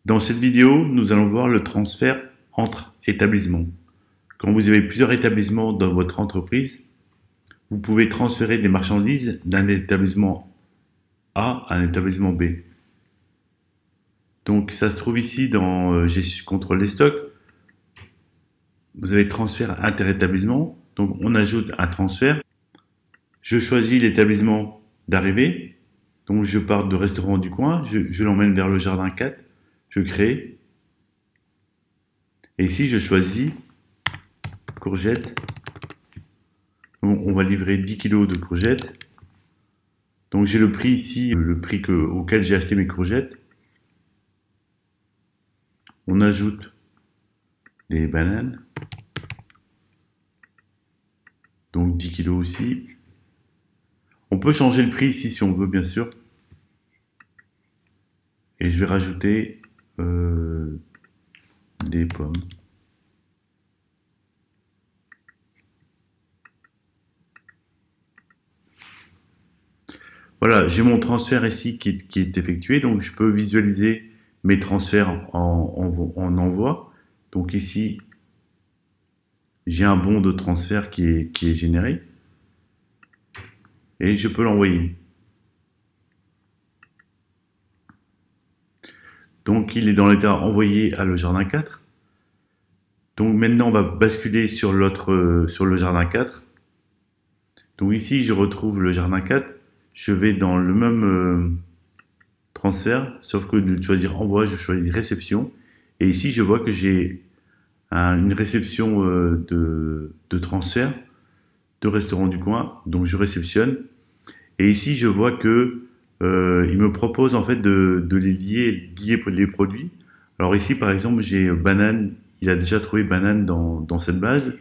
Dans cette vidéo, nous allons voir le transfert entre établissements. Quand vous avez plusieurs établissements dans votre entreprise, vous pouvez transférer des marchandises d'un établissement A à un établissement B. Donc ça se trouve ici dans contrôle des stocks. Vous avez transfert inter-établissement. Donc on ajoute un transfert. Je choisis l'établissement d'arrivée. Donc je pars de restaurant du coin, je l'emmène vers le jardin 4. Je crée. Et ici, je choisis courgettes. On va livrer 10 kg de courgettes. Donc j'ai le prix ici, le prix auquel j'ai acheté mes courgettes. On ajoute des bananes. Donc 10 kg aussi. On peut changer le prix ici si on veut, bien sûr. Et je vais rajouter des pommes. Voilà, j'ai mon transfert ici qui est effectué, donc je peux visualiser mes transferts en envoi. Donc ici, j'ai un bon de transfert qui est généré et je peux l'envoyer. Donc il est dans l'état envoyé à le jardin 4. Donc maintenant on va basculer sur le jardin 4. Donc ici je retrouve le jardin 4. Je vais dans le même transfert, sauf que de choisir envoi, je choisis réception. Et ici je vois que j'ai une réception de transfert de restaurant du coin. Donc je réceptionne. Et ici je vois que il me propose en fait de lier les produits. Alors ici par exemple j'ai banane, il a déjà trouvé banane dans cette base,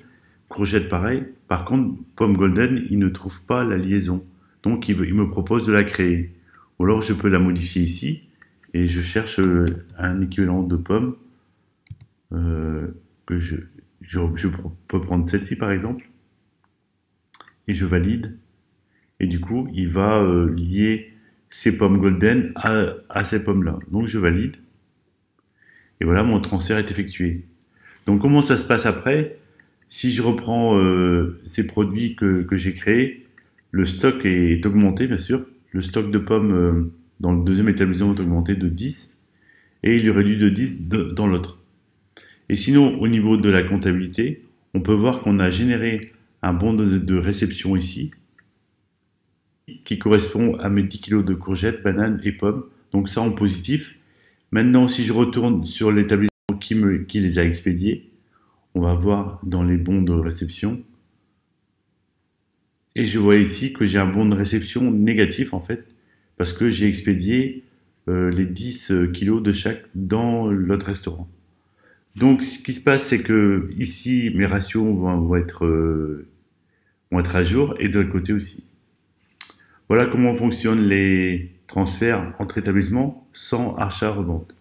courgette pareil. Par contre pomme golden, il ne trouve pas la liaison, donc il me propose de la créer. Ou alors je peux la modifier ici et je cherche un équivalent de pomme que je peux prendre celle-ci par exemple et je valide. Et du coup il va lier ces pommes golden à ces pommes-là. Donc je valide. Et voilà, mon transfert est effectué. Donc comment ça se passe après? Si je reprends ces produits que j'ai créés, le stock est augmenté, bien sûr. Le stock de pommes dans le deuxième établissement est augmenté de 10 et il est réduit de 10 dans l'autre. Et sinon, au niveau de la comptabilité, on peut voir qu'on a généré un bon de réception ici, qui correspond à mes 10 kg de courgettes, bananes et pommes. Donc ça en positif. Maintenant, si je retourne sur l'établissement qui les a expédiés, on va voir dans les bons de réception. Et je vois ici que j'ai un bon de réception négatif en fait, parce que j'ai expédié les 10 kg de chaque dans l'autre restaurant. Donc ce qui se passe, c'est que ici, mes ratios vont être à jour et de l'autre côté aussi. Voilà comment fonctionnent les transferts entre établissements sans achat-revente.